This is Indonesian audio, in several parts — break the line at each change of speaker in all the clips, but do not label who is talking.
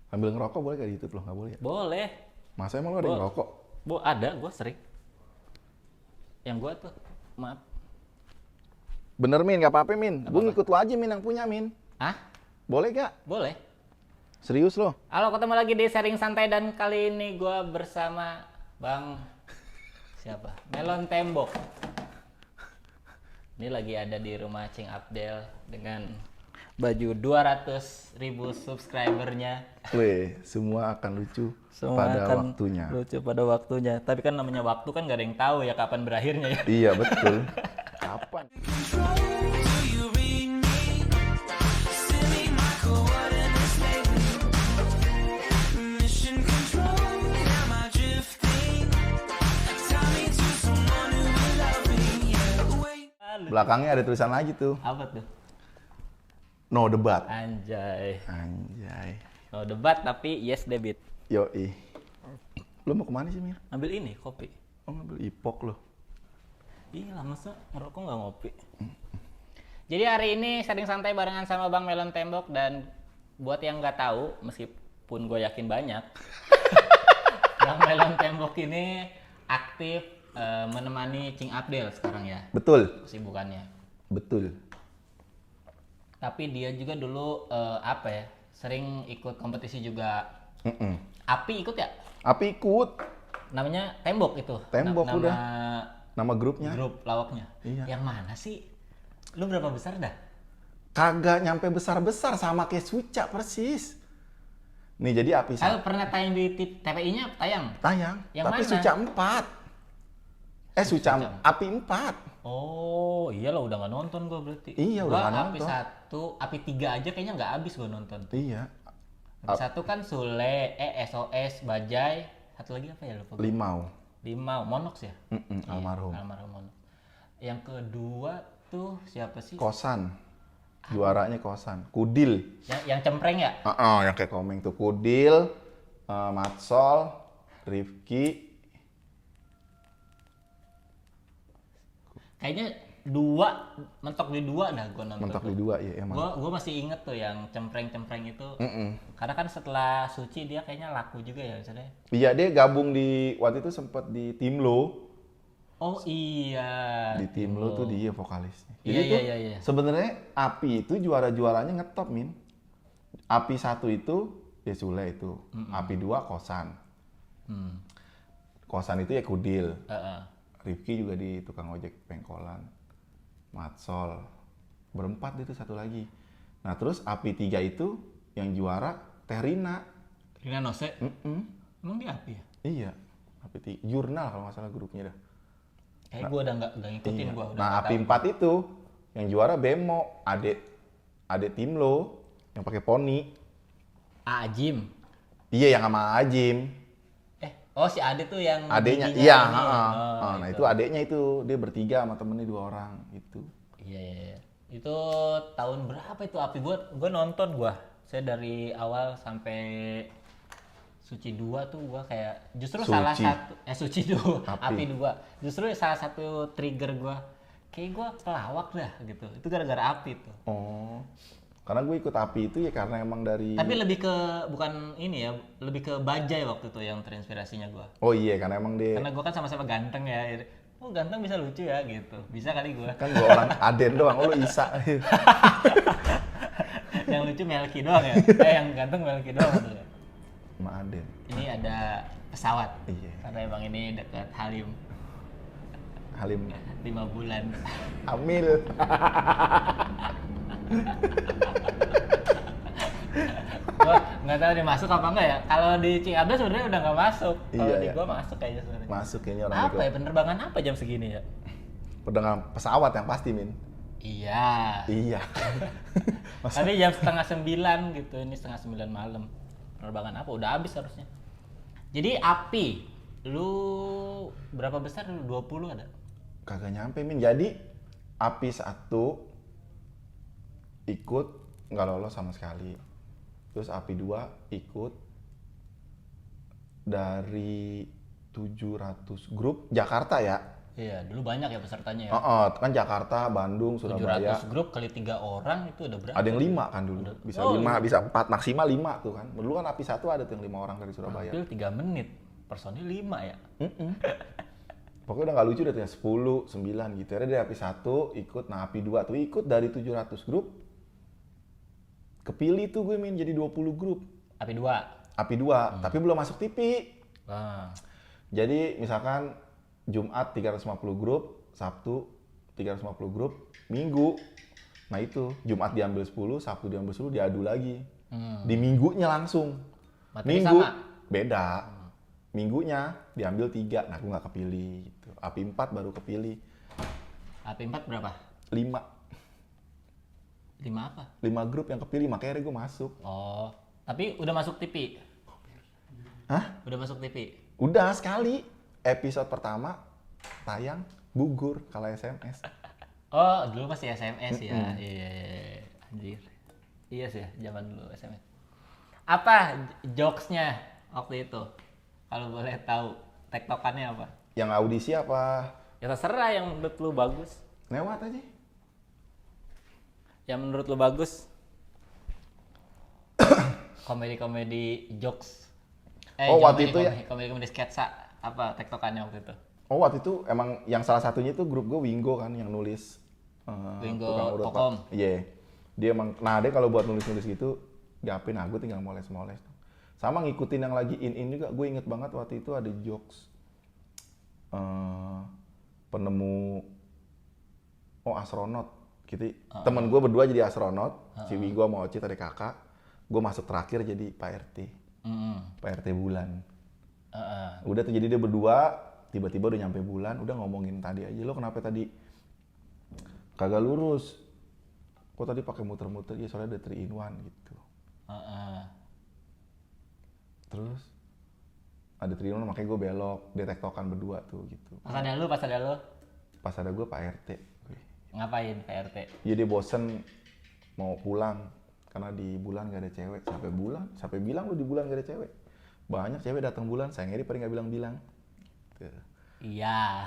Sambil ngerokok boleh gak di YouTube lo? Nggak boleh ya?
Boleh.
Masa emang lo ada yang ngerokok?
Ada, gue sering. Yang gue tuh, maaf.
Bener Min, gak apa-apa Min.
Gak
Gue
apa-apa.
ngikut lo aja Min yang punya Min.
Hah?
Boleh gak?
Boleh.
Serius lo?
Halo, ketemu lagi di Sharing Santai dan kali ini gue bersama Bang siapa? Melon Tembok. Ini lagi ada di rumah Cing Abdel dengan baju 200.000 subscribernya.
Weh, semua akan lucu
Semua
pada
akan
waktunya.
lucu pada waktunya. Tapi kan namanya waktu kan gak ada yang tahu ya kapan berakhirnya ya.
Iya betul. Kapan? Belakangnya ada tulisan lagi tuh.
Apa tuh?
No debat.
Anjay.
Anjay.
No debat tapi yes debit.
Yoi. Lo mau kemana sih Mir?
Ambil ini kopi.
Oh ngambil ipok lo.
Iya, masa ngerokok nggak ngopi? Jadi hari ini Sharing Santai barengan sama Bang Melon Tembok, dan buat yang nggak tahu, meskipun gue yakin banyak, Bang Melon Tembok ini aktif menemani Cing Abdel sekarang ya,
Betul.
kesibukannya.
Betul.
Tapi dia juga dulu apa ya, sering ikut kompetisi juga.
Mm-mm.
Api ikut ya?
Api ikut.
Namanya Tembok itu.
Tembok
nama
udah. Nama grupnya.
grup lawaknya.
Iya.
Yang mana sih? Lu berapa besar dah?
Kagak nyampe besar-besar, sama kayak Suca persis. Nih jadi Api
Saya pernah tayang di TPI-nya tayang.
tayang,
Yang
tapi
mana?
Suca 4. Suca Api 4.
Oh, iya lo udah nggak nonton gue berarti.
Iya, udah nggak
Api
nonton.
1, Api 3 aja kayaknya nggak habis gue nonton.
Iya.
Api 1 kan Sule, SOS, Bajai, satu lagi apa ya lupa.
Limau.
Limau, Monox ya? Iya,
Almarhum.
Almarhum Monox. Yang kedua tuh siapa sih?
Kosan. Juaranya Kosan. Kudil.
Yang cempreng ya?
Yang kayak komeng tuh. Kudil, Matsol, Rifki.
Kayaknya mentok di dua dah gue nonton.
Mentok
tuh.
di 2 ya emang.
Gue masih inget tuh yang cempreng-cempreng itu.
Mm-mm.
Karena kan setelah Suci dia kayaknya laku juga ya misalnya.
Iya, dia gabung di waktu itu sempet di Timlo.
Oh iya.
Di Timlo tuh dia vokalisnya.
Iya,
Jadi tuh
iya.
sebenarnya Api itu juaranya ngetop Min. Api 1 itu ya Sule itu. Api 2 Kosan.
Hmm.
Kosan itu ya Kudil.
Heeh.
Rifki juga di tukang ojek pengkolan. Matsol. Berempat itu satu lagi. Nah terus Api 3 itu yang juara Terina.
Rina Nose.
Mm-mm.
Emang dia api ya?
Iya. Api 3. Jurnal kalau nggak salah grupnya dah.
Kayak gue udah nggak ngikutin
Iya.
gue udah.
Nah
nggak
Api
tahu.
4 itu yang juara Bemo. Adek Timlo yang pakai poni.
Ajim.
Iya yang sama Ajim.
Oh si Ade tuh yang
Adeknya,
giginya
iya.
ini.
Nah itu adeknya itu dia bertiga sama temennya 2 orang gitu.
Iya. Itu tahun berapa itu api gue nonton gue. Saya dari awal sampai Suci 2 tuh gue kayak justru
Suci.
salah satu Suci 2,
Api.
Api 2. Justru salah satu trigger gue kayak gue pelawak dah gitu. Itu gara-gara Api tuh.
Oh. Karena gue ikut Api itu ya karena emang dari.
Tapi lebih ke bukan ini ya, lebih ke Bajai waktu itu yang terinspirasinya gue.
Oh iya karena emang dia
Karena gue kan sama-sama ganteng ya. Oh ganteng bisa lucu ya gitu. Bisa kali gue.
kan gue orang Aden doang, oh lu Isa.
Yang lucu Melki doang ya. Yang ganteng Melki doang tuh ya.
Sama Aden.
Ini ada pesawat.
Iya.
Karena emang ini dekat Halim
Halim
5 bulan.
hamil.
Gua nggak tahu dia masuk apa enggak ya. Kalau di Cing Abdel sebenarnya udah nggak masuk. Kalau
Iya,
di
iya.
gua masuk kayaknya sebenarnya.
Masuk kayaknya orang
Apa ya penerbangan apa jam segini ya?
Pedagang pesawat yang pasti Min.
Iya.
Iya.
Tapi jam 8:30 gitu. Ini 8:30 malam. Penerbangan apa? Udah habis harusnya. Jadi Api, lu berapa besar lu? 20 ada?
Kagak nyampe Min. Jadi Api 1 ikut nggak lolos sama sekali. Terus Api 2 ikut dari 700 grup Jakarta ya.
Iya, dulu banyak ya pesertanya ya.
Kan Jakarta, Bandung, Surabaya.
700 grup kali 3 orang itu udah berapa?
Ada yang 5 kan dulu. Bisa 5, bisa 4, maksimal 5 tuh kan. Dulu kan API 1 ada tuh yang 5 orang dari Surabaya.
Tampil 3 menit, personil 5 ya.
Pokoknya udah nggak lucu deh tuh ya, 10, 9 gitu. Akhirnya dari API 1 ikut, nah API 2 tuh ikut dari 700 grup. Kepilih tuh gue jadi 20 grup.
API 2.
API 2, tapi belum masuk TV.
Wah.
Jadi misalkan Jumat 350 grup, Sabtu 350 grup, Minggu. Nah itu, Jumat diambil 10, Sabtu diambil 10, diadu lagi. Di minggunya langsung.
Materi
Minggu
sama?
beda. Minggunya diambil 3, nah aku nggak kepilih gitu. API 4 baru kepilih.
API 4 berapa?
5.
5 apa?
5 grup yang kepilih, makanya gue masuk.
Oh, tapi udah masuk TV?
Hah?
Udah masuk TV?
Udah sekali. Episode pertama tayang gugur kalau SMS.
Oh, dulu masih SMS ya. Iya, anjir. Iya sih, zaman dulu SMS. Apa jokesnya waktu itu? Kalau boleh tahu, tektokannya apa?
Yang audisi apa?
Ya terserah yang menurut lu bagus.
Lewat aja.
Yang menurut lu bagus. Komedi-komedi jokes.
Waktu itu ya.
Komedi-komedi sketsa. Apa tektokannya waktu itu?
Waktu itu emang yang salah satunya itu grup gue Wingo kan yang nulis.
Wingo
Tukang urut
Tokom.
Iya. Dia emang, nah dia kalau buat nulis-nulis gitu, gapin, nah gue tinggal moles-moles. Sama ngikutin yang lagi in juga, gue inget banget waktu itu ada jokes. Penemu, astronot. Gitu. Temen gue berdua jadi astronot, si Wigo sama Oci tadi kakak. Gue masuk terakhir jadi Pak RT. Pak RT bulan. Udah tuh jadi dia berdua, tiba-tiba udah nyampe bulan, udah ngomongin tadi aja, lo kenapa tadi kagak lurus? Kok tadi pakai muter-muter? Ya soalnya ada 3 in 1 gitu. Terus ada 3 in 1 makanya gue belok, dia tektokan berdua tuh gitu.
Pas ada lu?
Pas ada gue Pak RT.
Ngapain Pak RT?
Ya dia bosen mau pulang karena di bulan gak ada cewek. Sampai bilang lu di bulan gak ada cewek. Banyak cewek datang bulan, sayang Eri pada nggak bilang-bilang. Tuh.
Iya.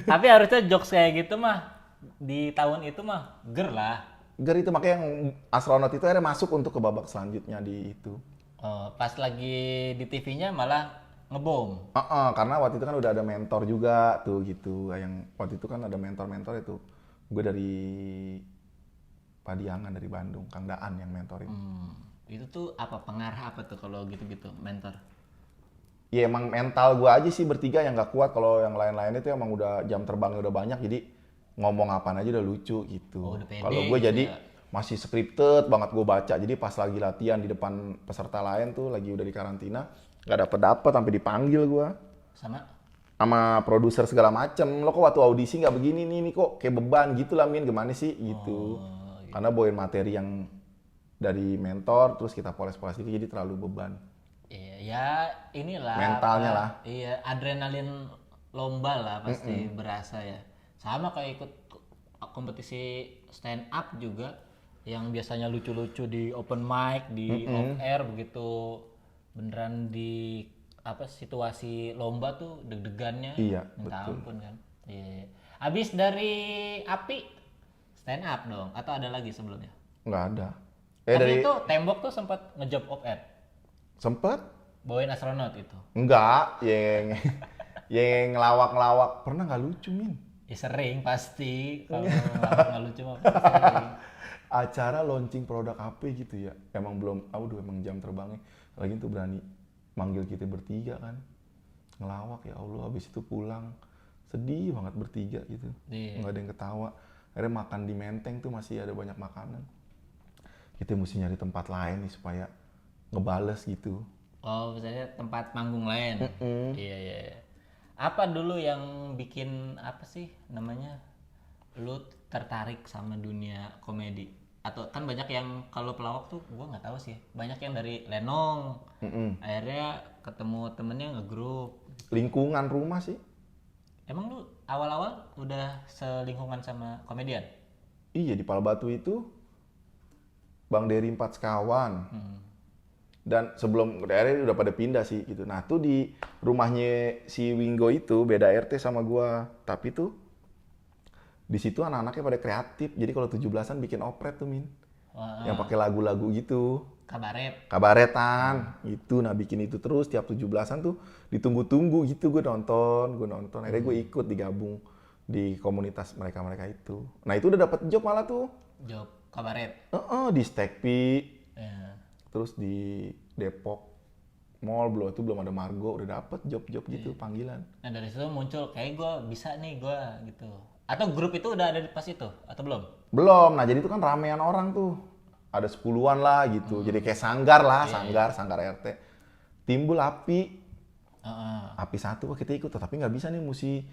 Tapi harusnya jokes kayak gitu mah di tahun itu mah ger lah.
Ger itu makanya yang astronot itu akhirnya masuk untuk ke babak selanjutnya di itu.
Pas lagi di TV-nya malah ngebom.
Karena waktu itu kan udah ada mentor juga tuh gitu. Yang waktu itu kan ada mentor-mentor itu. Gue dari Padiangan dari Bandung, Kang Daan yang mentorin.
Itu tuh apa pengarah apa tuh kalau gitu-gitu mentor?
Ya emang mental gue aja sih bertiga yang nggak kuat. Kalau yang lain-lain itu emang udah jam terbangnya udah banyak, jadi ngomong apaan aja udah lucu gitu. Kalau gue jadi masih scripted banget gue baca, jadi pas lagi latihan di depan peserta lain tuh lagi udah di karantina nggak dapet sampai dipanggil gue sama produser segala macem. Lo kok waktu audisi nggak begini nih kok kayak beban gitu lah Min, gimana sih gitu. Karena bawain materi yang dari mentor terus kita poles-poles gitu, jadi terlalu beban.
Iya, ya inilah
mentalnya lah.
Iya, adrenalin lomba lah pasti berasa ya. Sama kayak ikut kompetisi stand up juga yang biasanya lucu-lucu di open mic, di off air, begitu beneran di situasi lomba tuh deg-degannya.
Iya,
minta
betul.
ampun kan. Iya. Abis dari API stand up dong atau ada lagi sebelumnya?
Nggak ada.
Tapi itu Tembok tuh sempat ngejob off air.
Sempet?
Bawain astronot itu.
Enggak, yang ngelawak-ngelawak. Pernah nggak lucu, Min?
Ya sering pasti. Kalau nggak lucu mah pasti sering.
Acara launching produk apa gitu ya. Emang belum, emang jam terbangnya. Lagi tuh berani manggil kita bertiga kan. Ngelawak, ya Allah, habis itu pulang. Sedih banget bertiga gitu.
Iya.
Nggak ada yang ketawa. Akhirnya makan di Menteng tuh masih ada banyak makanan. Kita mesti nyari tempat lain nih supaya ngebales gitu.
Oh, misalnya tempat manggung lain. Iya. Apa dulu yang bikin lu tertarik sama dunia komedi? Atau kan banyak yang kalau pelawak tuh gua nggak tahu sih. Banyak yang dari Lenong. Akhirnya ketemu temennya ngegrup.
Lingkungan rumah sih.
Emang lu awal-awal udah selingkungan sama komedian?
Iya, di Palbatu itu Bang Dery 4 sekawan. Dan sebelum ke daerah udah pada pindah sih gitu. Nah tuh di rumahnya si Winggo itu beda RT sama gua. Tapi tuh di situ anak-anaknya pada kreatif. Jadi kalau 17-an bikin operet tuh Min. Yang pakai lagu-lagu gitu. Kabaretan itu. Nah bikin itu terus tiap 17-an tuh ditunggu-tunggu gitu. Gue nonton. Akhirnya gue ikut digabung di komunitas mereka itu. Nah itu udah dapet job malah tuh.
Job kabaret?
Di Stekpi. Terus di Depok Mall belum ada Margo, udah dapet job-job gitu panggilan.
Nah dari situ muncul kayak gue bisa nih gue gitu. Atau grup itu udah ada di pas itu atau belum?
Belum. Nah jadi itu kan ramean orang tuh. Ada 10-an lah gitu. Jadi kayak sanggar lah, sanggar RT. Timbul api. Api satu kita ikut, tapi nggak bisa nih mesti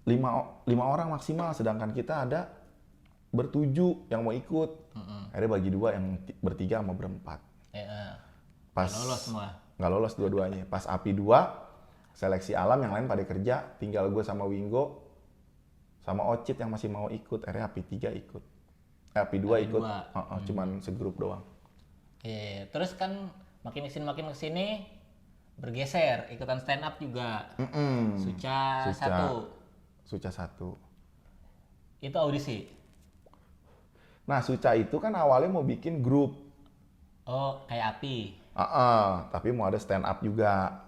5 orang maksimal. Sedangkan kita ada bertujuh yang mau ikut. Akhirnya bagi 2 yang bertiga sama berempat. Pas
nggak lolos semua.
Nggak lolos dua-duanya. Pas api 2 seleksi alam yang lain pada kerja, tinggal gue sama Winggo sama Ocit yang masih mau ikut. Akhirnya api 3 ikut. Api 2 ikut. Cuman segrup doang.
Terus kan makin kesini bergeser, ikutan stand up juga. Suca 1. Itu audisi.
Nah, Suca itu kan awalnya mau bikin grup.
Oh, kayak Api.
Tapi mau ada stand up juga.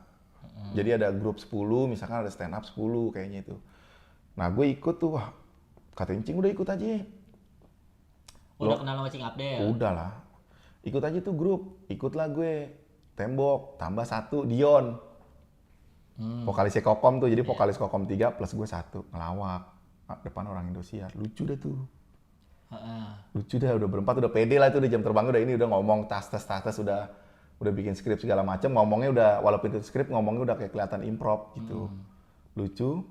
Jadi ada grup 10, misalkan ada stand up 10 kayaknya itu. Nah, gue ikut tuh, wah, kata Cing udah ikut aja.
Udah kenal sama Cing Abdel?
Udah lah. Ikut aja tuh grup. Ikutlah gue. Tembok, tambah 1, Dion. Vokalisnya Kokom tuh, jadi vokalis Kokom 3 plus gue 1. Ngelawak. Depan orang Indosiar. Lucu dah tuh. Lucu dah, udah berempat, udah pede lah itu, udah jam terbang udah ini, udah ngomong tas, udah bikin skrip segala macam, ngomongnya udah, walaupun itu skrip, ngomongnya udah kayak kelihatan improv gitu. Lucu.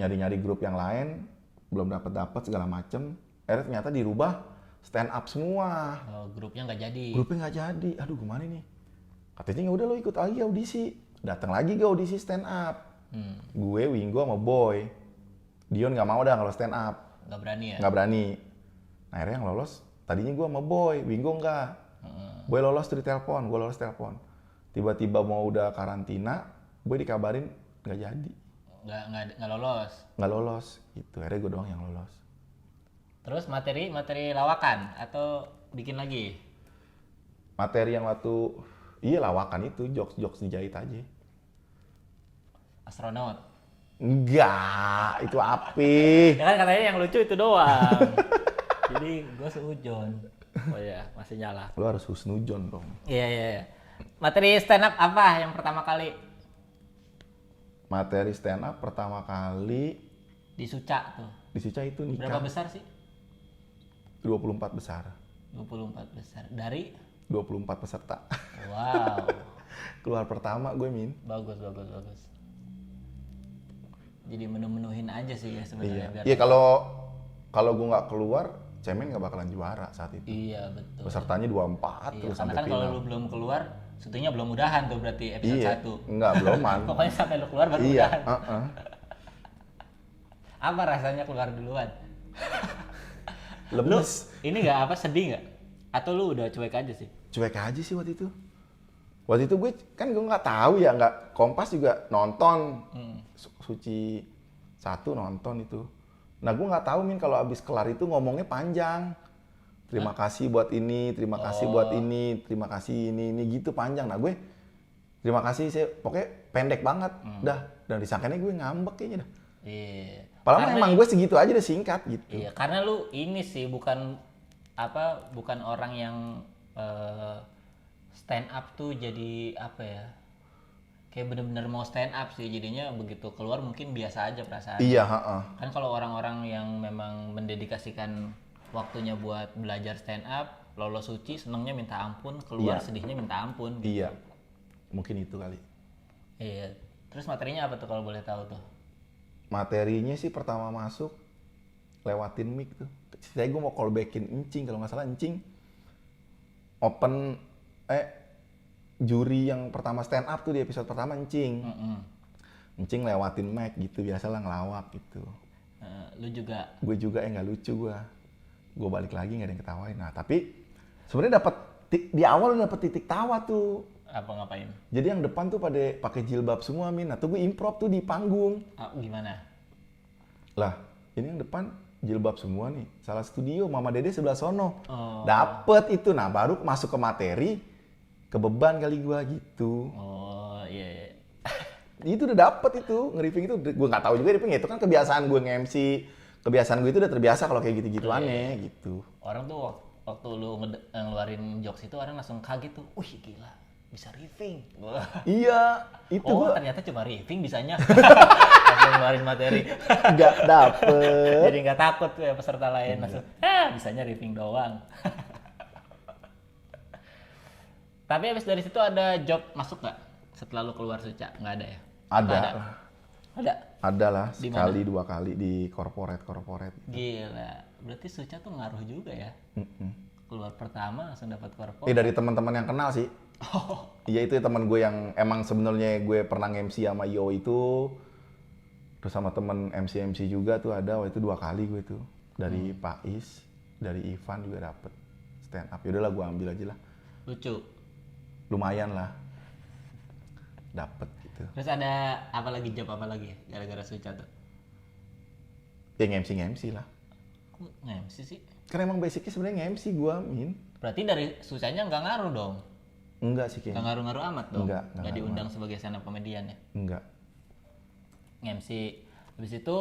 Nyari-nyari grup yang lain, belum dapet segala macam. Akhirnya ternyata dirubah stand up semua.
Grupnya nggak jadi.
Aduh gimana nih? Katanya udah lo ikut lagi audisi. Datang lagi ke audisi stand up. Gue, Winggo sama Boy. Dion nggak mau dah kalau stand up. Nggak berani. Nah akhirnya yang lolos, tadinya gue sama Boy, Winggo nggak. Boy lolos tuh di telepon, gue lolos telepon. Tiba-tiba mau udah karantina, Boy dikabarin nggak jadi.
Nggak lolos?
Nggak lolos, gitu. Akhirnya gue doang yang lolos.
Terus materi lawakan atau bikin lagi?
Materi yang waktu, lawakan itu, jokes dijahit aja.
Astronot?
Enggak, itu Api.
Ya kan katanya yang lucu itu doang. Jadi gue seujon. Oh iya, masih nyala.
Lu harus husnujon dong.
Iya. Materi stand up apa yang pertama kali?
Materi stand up pertama kali
di Suca tuh.
Di Suca itu nikah.
Berapa besar sih?
24 besar.
24 besar. Dari?
24 peserta.
Wow.
Keluar pertama gue, Min.
Bagus. Jadi menu-menuhin aja sih ya sebenarnya.
Iya, kalau gue nggak keluar, Cemen nggak bakalan juara saat itu.
Iya, betul.
Pesertanya 24 terus sampai
final. Karena kan kalau lu belum keluar, syutingnya belum udahan tuh berarti episode 1.
Enggak, beloman.
Pokoknya sampai lu keluar baru udahan.
Iya,
Apa rasanya keluar duluan?
Lemes.
Ini nggak apa, sedih nggak? Atau lu udah cuek aja sih?
Cuek aja sih waktu itu. Waktu itu gue nggak tahu ya, nggak Kompas juga nonton. Suci 1 nonton itu. Nah gue nggak tahu Min kalau abis kelar itu ngomongnya panjang. Terima kasih buat ini, terima kasih buat ini, terima kasih ini gitu panjang. Nah gue terima kasih pokoknya pendek banget. Dah, dan disangkanya gue ngambek kayaknya dah.
Iya.
Padahal emang gue segitu aja udah singkat gitu.
Iya, karena lu ini sih bukan orang yang stand up tuh jadi apa ya? Kayak bener-bener mau stand up sih, jadinya begitu keluar mungkin biasa aja perasaan.
Iya,
Kan kalau orang-orang yang memang mendedikasikan waktunya buat belajar stand up, lolos Suci senengnya minta ampun, keluar sedihnya minta ampun. Gitu.
Iya, mungkin itu kali.
Iya. Terus materinya apa tuh kalau boleh tahu tuh?
Materinya sih pertama masuk lewatin mic tuh. Saya gue mau callbackin Encing, kalau nggak salah Encing open juri yang pertama stand up tuh di episode pertama Encing. Encing lewatin mic gitu, biasalah ngelawak gitu.
Lu juga?
Gue juga nggak lucu gue balik lagi nggak ada yang ketawain. Nah tapi sebenarnya dapat Di awal udah dapet titik tawa tuh.
Apa ngapain?
Jadi yang depan tuh pada pakai jilbab semua, Min. Nah, tuh gue improv tuh di panggung.
Gimana?
Lah, ini yang depan jilbab semua nih. Salah studio, Mama Dede sebelah sono.
Oh.
Dapet itu. Nah, baru masuk ke materi, ke beban kali gua gitu.
Oh, iya.
Itu udah dapet itu, nge-riffing itu. Gue nggak tahu juga riffing itu kan kebiasaan gue nge-MC. Kebiasaan gue itu udah terbiasa kalau kayak gitu-gitu aneh gitu.
Orang tuh waktu lu ngeluarin jokes itu orang langsung kaget tuh. Wih, gila. Bisa riffing.
Iya, itu gua
ternyata cuma riffing bisanya. Langsung ngeluarin materi.
nggak dapet.
Jadi nggak takut tuh ya peserta lain. Langsung, bisanya riffing doang. Tapi abis dari situ ada job masuk nggak? Setelah lu keluar Suca? Nggak ada ya?
Ada. Ada lah, sekali dua kali di corporate.
Gila, berarti Suca tuh ngaruh juga ya? Keluar pertama langsung dapat corporate.
Dari teman-teman yang kenal sih. Iya itu teman gue yang emang sebenarnya gue pernah MC sama Yo itu. Terus sama temen MC juga tuh ada, itu 2 kali gue tuh. Dari Pak Is, dari Ivan juga dapet stand up. Yaudahlah gue ambil aja lah.
Lucu?
Lumayan lah. Dapet gitu.
Terus ada job apa lagi gara-gara Suca tuh?
Ya nge-MC lah.
Kok nge-MC sih?
Karena emang basicnya sebenarnya nge-MC gue, Min.
Berarti dari Sucanya nggak ngaruh dong?
Enggak sih kayaknya.
Nggak ngaruh-ngaruh amat dong? Nggak diundang
amat.
sebagai stand up comedian ya?
Enggak.
Nge-MC. Habis itu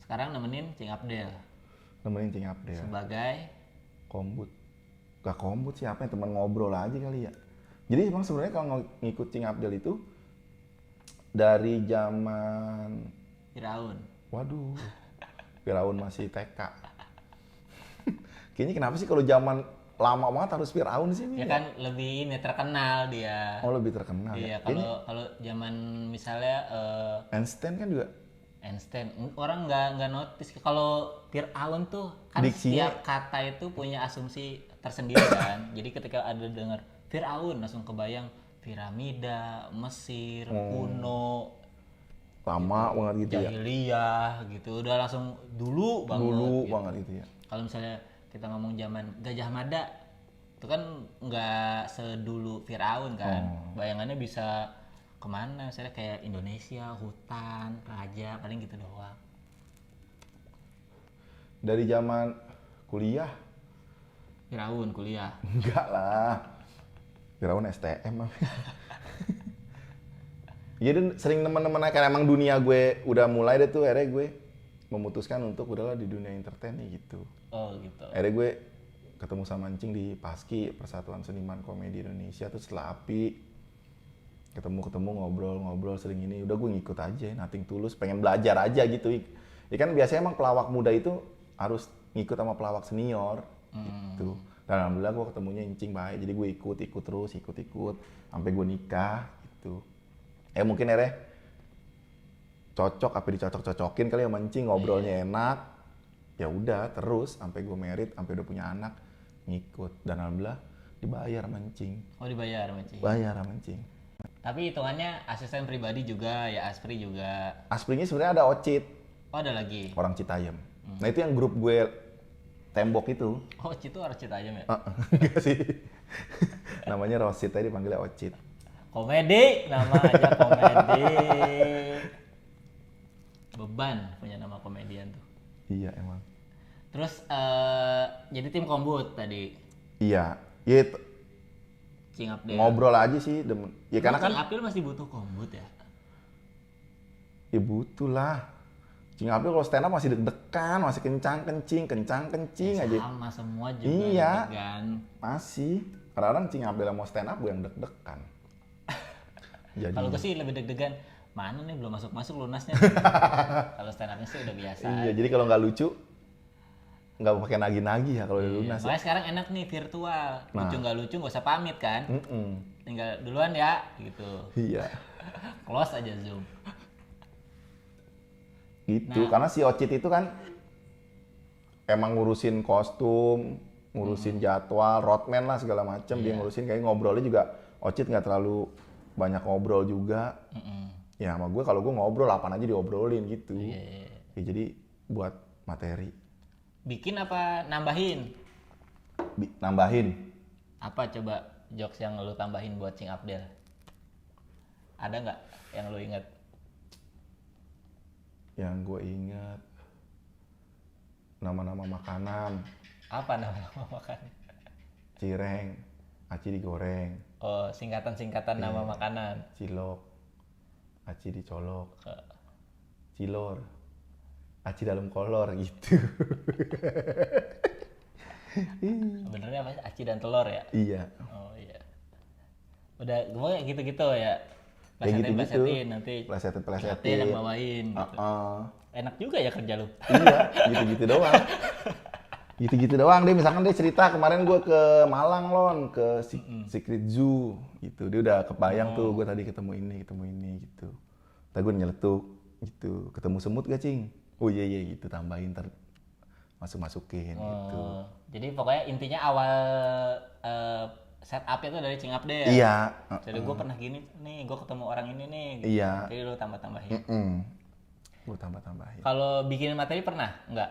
sekarang nemenin Cing Abdel.
Nemenin Cing Abdel.
Sebagai?
Kombut. Gak kombut sih, apa yang teman ngobrol aja kali ya. Jadi emang sebenarnya kalau ngikut Cing Abdel itu dari zaman
Firaun.
Waduh. Firaun masih TK. Kayaknya kenapa sih kalau zaman lama banget harus Firaun sih?
Ya kan lebih ini terkenal dia.
Oh, lebih terkenal.
Iya,
ya?
kalau zaman misalnya
Einstein kan juga.
Einstein, orang nggak notice. Kalau Firaun tuh kan
Diksinya,
setiap kata itu punya asumsi tersendiri kan. Jadi ketika ada dengar Firaun langsung kebayang piramida, Mesir, kuno,
lama banget gitu ya.
jahiliyah gitu. Udah langsung dulu banget.
Dulu
gitu.
banget itu ya.
Kalau misalnya kita ngomong zaman Gajah Mada, itu kan nggak sedulu Firaun kan. Bayangannya bisa kemana? Misalnya kayak Indonesia, hutan, raja, paling gitu doang.
Dari zaman kuliah?
Firaun kuliah?
Enggak lah. Firaun STM. Jadi sering teman-teman karena emang dunia gue udah mulai deh tuh, akhirnya gue memutuskan untuk udahlah di dunia entertain nih gitu.
Oh gitu.
Akhirnya gue ketemu sama Encing di Paski, Persatuan Seniman Komedi Indonesia, terus setelah API ketemu ngobrol sering ini, udah gue ngikut aja, nothing tulus, pengen belajar aja gitu. Ya kan biasanya emang pelawak muda itu harus ngikut sama pelawak senior gitu. Dan alhamdulillah gue ketemunya Encing baik, jadi gue ikut terus sampai gue nikah gitu. Mungkin akhirnya cocok, apa dicocok-cocokin kali ya sama Encing, ngobrolnya enak. Ya udah terus sampai gue married, sampai udah punya anak, ngikut, dan alhamdulillah dibayar sama Encing.
Oh dibayar sama Encing?
Bayar sama Encing.
Tapi hitungannya asisten pribadi juga, ya Aspri juga?
Asprinya sebenarnya ada Ocit.
Oh ada lagi?
Orang Citayam. Nah itu yang grup gue tembok itu.
Oh Ocit itu orang Citayam ya?
Enggak sih. Namanya Rosit, tadi dipanggilnya Ocit.
Komedi, nama aja komedi. Beban punya nama komedian tuh.
Iya emang.
Terus jadi tim kombut tadi?
Iya. Ya,
Cing Abdel.
ngobrol aja sih. Ya karena kan
Cing Abdel masih butuh kombut ya?
Ya butuh lah. Cing Abdel kalau stand up masih deg-degan, masih kencang-kencing
ya,
aja.
Sama semua juga
iya,
deg-degan.
Masih. Kadang-kadang Cing Abdel mau stand up gue yang deg-degan.
Kalau gue sih lebih deg-degan, mana nih belum masuk lunasnya. Kalau stand up-nya sih udah biasa.
Iya, jadi kalau nggak lucu, nggak pakai nagih-nagih ya kalau udah lunas.
Makanya sekarang enak nih virtual. Lucu nggak lucu nggak usah pamit kan. Tinggal duluan ya gitu.
Iya.
Close aja Zoom.
Gitu, karena si Ocit itu kan emang ngurusin kostum, ngurusin jadwal, roadman lah segala macem. Dia ngurusin, kayak ngobrolnya juga Ocit nggak terlalu banyak ngobrol juga. Ya sama gue kalau gue ngobrol apaan aja diobrolin gitu. Ya, jadi buat materi.
Bikin apa nambahin?
Nambahin.
Apa coba jokes yang lu tambahin buat Cing Abdel? Ada nggak yang lu inget?
Yang gue ingat nama-nama makanan.
Apa nama makan?
Cireng, aci digoreng.
Oh, singkatan-singkatan nama makanan.
Cilok, aci dicolok. Cilor, aci dalam kolor gitu.
Benernya apa? Aci dan telur ya?
Iya.
Oh iya. Udah, gue gitu-gitu ya.
Kayak gitu-gitu.
Nanti
Plesetin
yang bawain gitu. Enak juga ya kerja lu.
Iya, gitu-gitu doang. Gitu-gitu doang deh. Misalkan dia cerita kemarin gue ke Malang Lon, ke Secret Zoo gitu. Dia udah kebayang tuh gue tadi ketemu ini gitu. Tadi gue nyeletuk gitu. Ketemu semut gak Cing? Oh iya gitu, tambahin masukin gitu.
Jadi pokoknya intinya awal setup itu dari Cing Abdel.
Iya.
Jadi gue pernah gini nih, gue ketemu orang ini nih. Gitu.
Iya.
Jadi lu tambah-tambahin.
Gue tambah-tambahin.
Kalau bikin materi pernah? Enggak?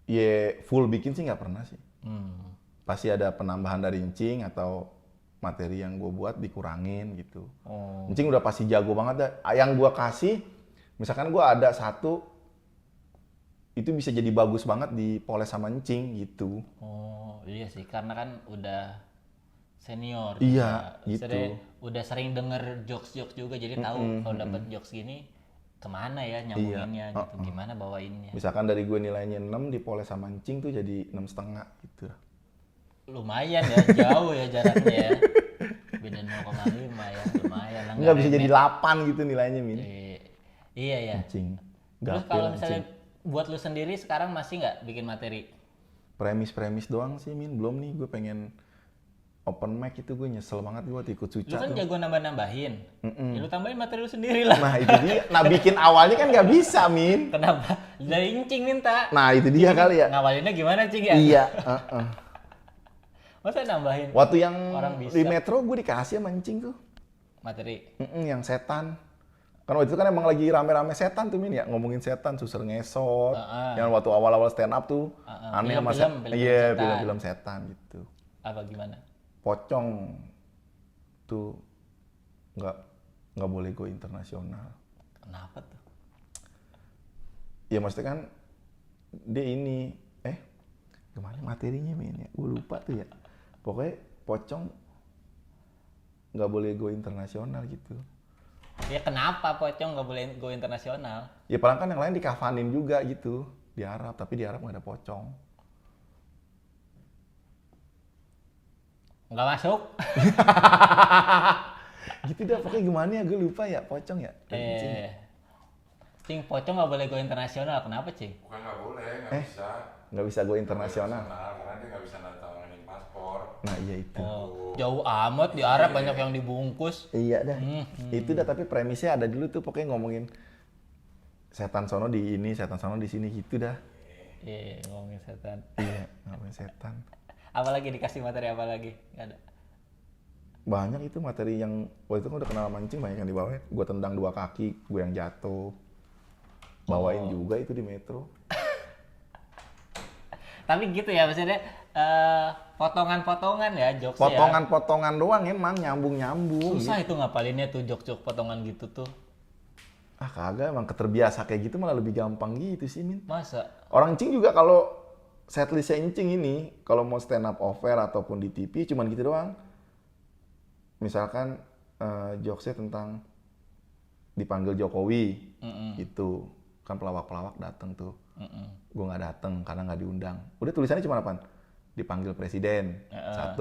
Ya full bikin sih nggak pernah sih. Pasti ada penambahan dari Encing atau materi yang gue buat dikurangin gitu. Encing udah pasti jago banget dah. Yang gue kasih, misalkan gue ada satu, itu bisa jadi bagus banget dipoles sama Encing gitu.
Oh iya sih, karena kan udah senior.
Iya
juga.
gitu.
Udah sering denger jokes-jokes juga, jadi tahu kalau dapet jokes gini kemana ya nyambunginnya gitu, gimana bawainnya.
Misalkan dari gue nilainya 6, dipoles sama Encing tuh jadi 6,5 gitu.
Lumayan ya, jauh ya jaraknya ya. Beda 0,5 ya, lumayan lah.
Nggak bisa jadi 8 gitu nilainya, Min.
Iya ya.
Encing.
Terus kalau misalnya buat lu sendiri sekarang masih nggak bikin materi?
Premis doang sih, Min. Belum nih, gue pengen open mic itu gue nyesel banget gue ikut Suca.
Lu kan
tuh.
jago nambah-nambahin. Ya lu tambahin materi lu sendiri lah.
Nah itu dia. Nah bikin awalnya kan nggak bisa, Min.
Kenapa? Dari Encing minta.
Nah itu dia kali ya.
Ngawalinnya gimana, Cing ya?
Iya.
Masa nambahin?
Waktu yang
Orang bisa.
di Metro gue dikasih sama Encing tuh.
Materi.
Yang setan. Kan waktu itu kan emang lagi rame-rame setan tuh, Min ya. Ngomongin setan, suser ngesot. Yang waktu awal-awal stand up tuh. Aneh sama setan. Iya, film-film setan gitu.
Apa gimana?
Pocong tuh nggak boleh go internasional.
Kenapa tuh?
Ya maksudnya kan dia ini gimana materinya, Min ya? Gue lupa tuh ya. Pokoknya pocong nggak boleh go internasional gitu.
Ya kenapa pocong nggak boleh go internasional?
Ya paling kan yang lain dikafanin juga gitu di Arab, tapi di Arab nggak ada pocong.
Nggak masuk.
Gitu dah, pokoknya gimana ya, gue lupa ya, pocong ya.
Cing, pocong nggak boleh go internasional, kenapa Cing?
Bukan nggak boleh, nggak bisa.
Nggak bisa go internasional.
Karena dia nggak bisa nandatanganin paspor.
Nah iya itu.
Jauh amat, di Arab banyak yang dibungkus.
Iya dah. Itu dah, tapi premisnya ada dulu tuh, pokoknya ngomongin setan sono di ini, setan sono di sini gitu dah.
Iya, ngomongin setan.
Iya, ngomongin setan.
Apalagi dikasih materi apa lagi? Nggak ada.
Banyak itu materi yang waktu itu kan udah kenal mancing, banyak yang dibawain. Gue tendang 2 kaki, gue yang jatuh. Bawain juga itu di Metro.
Tapi gitu ya, maksudnya potongan-potongan ya jokes ya.
Potongan-potongan doang emang, nyambung-nyambung.
Susah
gitu.
itu ngapalinnya tuh jok-jok potongan gitu tuh.
Ah kagak, emang keterbiasa kayak gitu malah lebih gampang gitu sih, Min.
Masa?
Orang Cing juga kalau setlistnya Encing ini, kalau mau stand up offer ataupun di TV cuman gitu doang. Misalkan jokesnya tentang dipanggil Jokowi, gitu. Kan pelawak-pelawak dateng tuh. Gue nggak dateng karena nggak diundang. Udah tulisannya cuma apa? Dipanggil presiden, 1.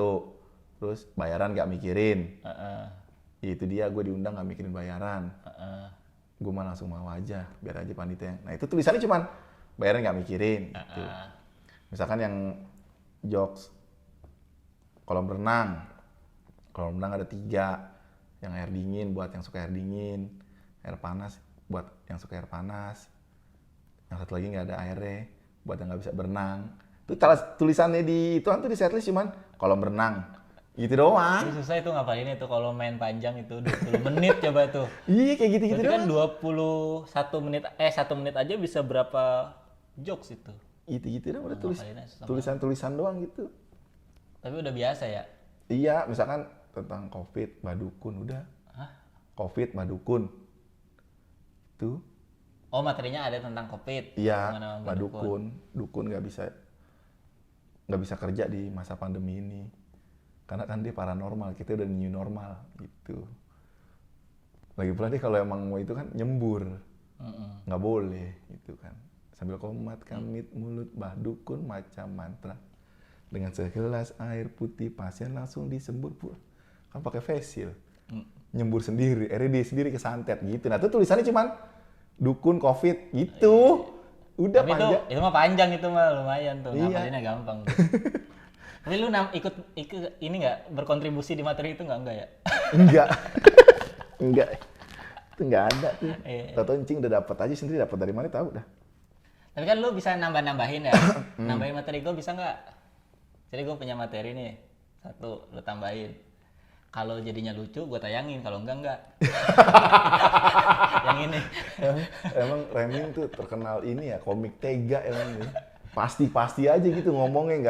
Terus bayaran nggak mikirin. Ya, itu dia, gue diundang nggak mikirin bayaran. Gue mah langsung mau aja, biar aja panitia. Nah itu tulisannya cuma bayaran nggak mikirin. Gitu. Misalkan yang jokes kolam renang ada 3, yang air dingin buat yang suka air dingin, air panas buat yang suka air panas, yang satu lagi nggak ada airnya buat yang nggak bisa berenang. Itu tulisannya di itu tuh di setlist cuman kolam renang gitu doang.
Tapi susah itu ngapain itu kalau main panjang itu 20 menit coba tuh.
Iya kayak gitu-gitu
Berarti
doang.
kan 21 menit 1 menit aja bisa berapa jokes itu?
Gitu-gitu dah udah
Ngapalin aja susah
tulisan-tulisan doang gitu.
Tapi udah biasa ya.
Iya, misalkan tentang COVID, badukun udah.
Hah?
COVID, badukun. Tuh.
Oh, materinya ada tentang COVID.
Iya,
Gimana
badukun. Dukun nggak bisa kerja di masa pandemi ini. Karena kan dia paranormal, kita udah new normal gitu. Lagi pula dia kalau emang mau itu kan nyembur. Nggak boleh gitu kan. Sambil komat, kamit, mulut, badukun, macam mantra. Dengan segelas air putih pasien langsung disembur kan pakai facial. Nyembur sendiri, akhirnya dia sendiri kesantet gitu. Nah, itu tulisannya cuman dukun COVID gitu. Udah
Tapi
panjang.
itu mah panjang, itu mah lumayan tuh,
Iya.
ngapalinnya gampang tuh. Tapi lu ikut ini nggak, berkontribusi di materi itu nggak ya?
Enggak. Enggak. Itu enggak ada tuh.
Iya.
Tahu encing udah dapat aja sendiri, dapat dari mana tahu dah.
Tapi kan lu bisa nambah-nambahin ya. Nambahin materi gue bisa nggak? Jadi gue punya materi nih, satu, lu tambahin. Kalau jadinya lucu, gue tayangin. Kalau enggak. Yang ini.
Emang Reming tuh terkenal ini ya, komik tega emang nih. Pasti aja gitu ngomongnya,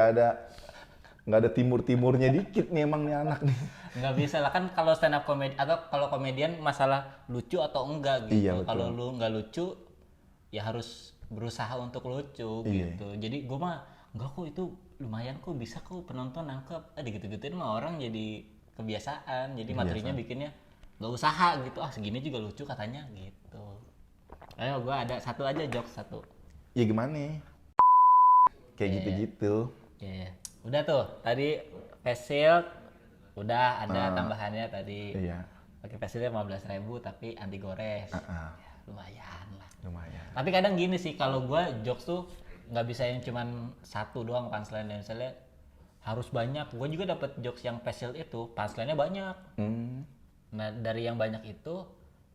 nggak ada timur-timurnya dikit nih emang nih anak nih.
Nggak bisa lah, kan kalau stand up comedy atau kalau komedian masalah lucu atau enggak gitu.
Iya, betul.
Kalau lu nggak lucu, ya harus berusaha untuk lucu
Iya.
gitu. Jadi gue mah enggak kok, itu lumayan kok, bisa kok penonton nangkep. Gitu-gituin mah orang jadi kebiasaan. Jadi materinya bikinnya nggak usaha gitu. Ah, segini juga lucu katanya gitu. Ayo, gue ada satu aja jokes satu.
Ya gimana? Kayak gitu-gitu.
Ya. Udah tuh, tadi face shield udah ada tambahannya tadi.
Iya.
Pakai face shield 15.000 tapi anti gores. Ya, lumayan lah.
Lumayan.
Tapi kadang gini sih, kalau gue jokes tuh nggak bisa yang cuman satu doang punchline, dan misalnya harus banyak. Gue juga dapat jokes yang face shield itu punchline-nya banyak. Nah, dari yang banyak itu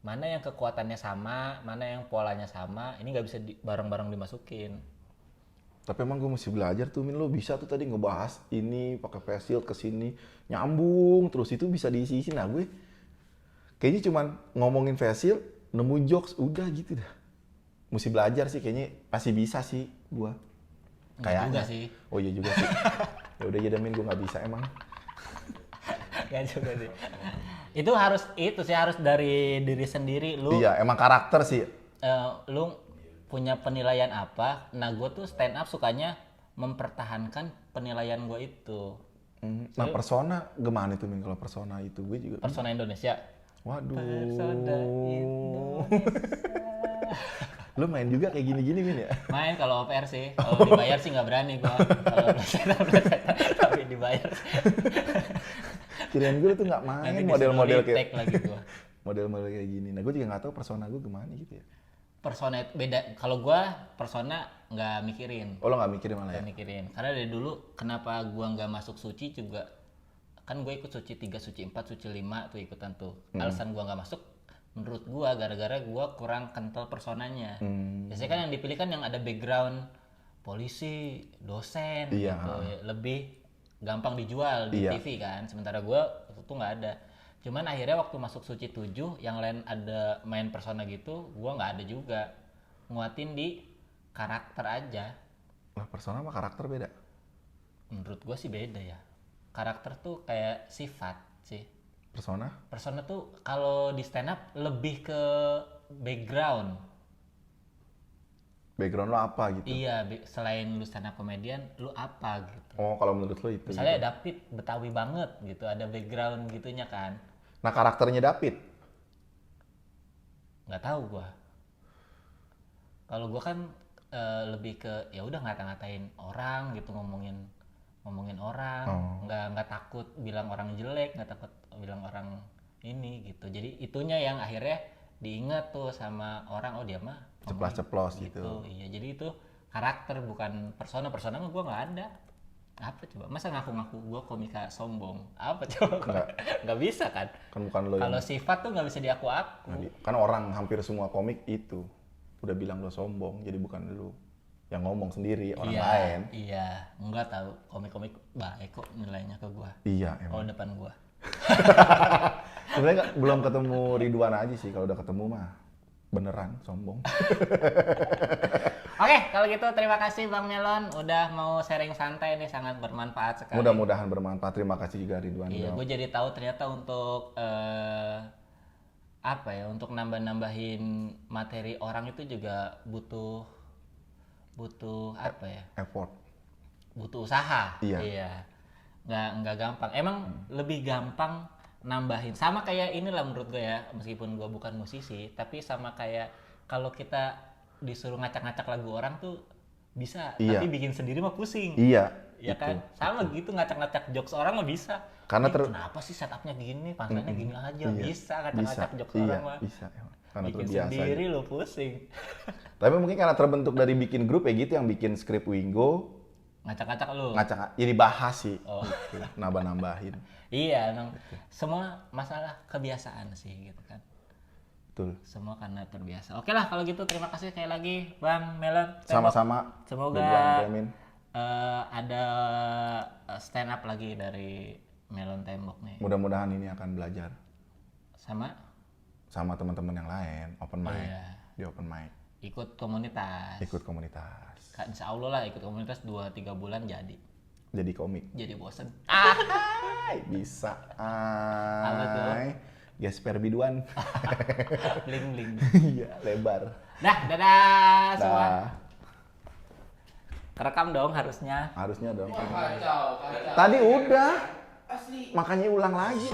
mana yang kekuatannya sama, mana yang polanya sama, ini nggak bisa bareng-bareng dimasukin.
Tapi emang gue mesti belajar tuh, Min. Lo bisa tuh tadi ngebahas ini pakai face shield kesini nyambung terus, itu bisa diisi-isi. Nah, gue kayaknya cuman ngomongin face shield, nemu jokes udah gitu dah. Mesti belajar sih, kayaknya pasti bisa sih gue. Kayaknya.
Juga sih.
Oh iya juga sih. Ya udah ya Min, gue nggak bisa emang.
Gak juga sih. Itu harus dari diri sendiri. Lu
Iya, emang karakter sih.
lu punya penilaian apa? Nah, gue tuh stand up sukanya mempertahankan penilaian gue itu.
Nah, persona gimana itu, Min? Kalau persona itu gue juga.
Persona Indonesia.
Waduh.
Persona
Lu main juga kayak gini-gini, Min ya?
Main kalau OPR sih. Kalau dibayar sih nggak berani gue. Kalau tapi dibayar.
Kirain gue tuh nggak main
Nanti
model-model
disuruh
kayak
retake lagi gue.
model-model kayak gini. Nah, gue juga nggak tahu persona gue gimana gitu ya.
Persona beda. Kalau gue persona nggak mikirin.
Oh, lo nggak mikirin malah ya?
Nggak mikirin. Karena dari dulu kenapa gue nggak masuk suci juga, kan gue ikut suci 3, suci 4, suci 5 tuh ikutan tuh. Alasan gue nggak masuk menurut gue gara-gara gue kurang kental personanya. Biasanya kan yang dipilih kan yang ada background polisi, dosen
Iya.
gitu. Lebih gampang dijual di
Iya.
TV kan. Sementara gue itu nggak ada. Cuman akhirnya waktu masuk suci 7 yang lain ada main persona gitu, gue nggak ada juga. Nguatin di karakter aja.
Lah, persona sama karakter beda.
Menurut gue sih beda ya. Karakter tuh kayak sifat sih.
Persona?
Persona tuh kalau di stand up lebih ke background.
Background lo apa gitu?
Iya, selain lu stand up comedian, lu apa gitu.
Oh, kalau menurut lo itu.
Misalnya
gitu.
David Betawi banget gitu, ada background gitunya kan.
Nah, karakternya David?
Nggak tahu gua. Kalau gua kan lebih ke ya udah ngata-ngatain orang gitu, ngomongin orang, nggak takut bilang orang jelek, nggak takut bilang orang ini gitu. Jadi itunya yang akhirnya diingat tuh sama orang, oh dia mah
Ceplas-ceplos gitu.
Iya, jadi itu karakter bukan persona. Persona mah gue nggak ada. Apa coba? Masa ngaku-ngaku gue komika sombong? Apa coba? Nggak bisa kan?
Kan bukan lo yang...
Kalau sifat tuh nggak bisa diaku-aku.
Kan orang hampir semua komik itu udah bilang lo sombong, jadi bukan lo yang ngomong sendiri, orang lain.
Iya, nggak tahu. Komik-komik baik kok nilainya ke gue.
Iya,
Kalau
emang.
depan gue.
Sebenarnya belum ketemu Ridwan aja sih, kalau udah ketemu mah Beneran sombong.
Oke, kalau gitu terima kasih Bang Melon udah mau sharing santai nih, sangat bermanfaat sekali.
Mudah-mudahan bermanfaat. Terima kasih juga Ridwan.
Iya, gue jadi tahu ternyata untuk apa ya, untuk nambah-nambahin materi orang itu juga butuh apa ya?
Effort.
Butuh usaha.
Iya.
Nggak gampang. Emang lebih gampang nambahin. Sama kayak inilah menurut gue ya, meskipun gue bukan musisi, tapi sama kayak kalau kita disuruh ngacak-ngacak lagu orang tuh bisa,
Iya.
tapi bikin sendiri mah pusing.
Iya.
Ya kan? Sama gitu ngacak-ngacak jokes orang mah bisa.
Karena
kenapa sih setupnya gini, pansanya gini aja.
Iya.
Bisa ngacak-ngacak jokes
Iya,
orang mah.
bisa. Karena
Bikin
terbiasa.
sendiri lo pusing.
Tapi mungkin karena terbentuk dari bikin grup ya gitu, yang bikin skrip Wingo,
Ngacak-ngacak lu.
ngacak, jadi bahas sih.
Oh.
Gitu. Nambah-nambahin.
Iya, emang semua masalah kebiasaan sih gitu kan.
Betul.
Semua karena terbiasa. Oke lah kalau gitu, terima kasih sekali lagi Bang Melon Tembok.
Sama-sama.
Semoga
Ridwan Kamil.
ada stand up lagi dari Melon Tembok nih.
Mudah-mudahan ini akan belajar
Sama
teman-teman yang lain, open mic.
iya.
Di open mic.
Ikut komunitas.
Ikut komunitas.
Insya Allah lah ikut komunitas 2-3 bulan jadi
komik.
jadi bosen.
Hai, bisa.
Apa tuh?
Gesper biduan.
Bling.
Iya, lebar.
Dah, dadah semua.
Dah.
Kerekam dong harusnya.
Harusnya dong.
Kacau.
Tadi udah. Makanya ulang lagi.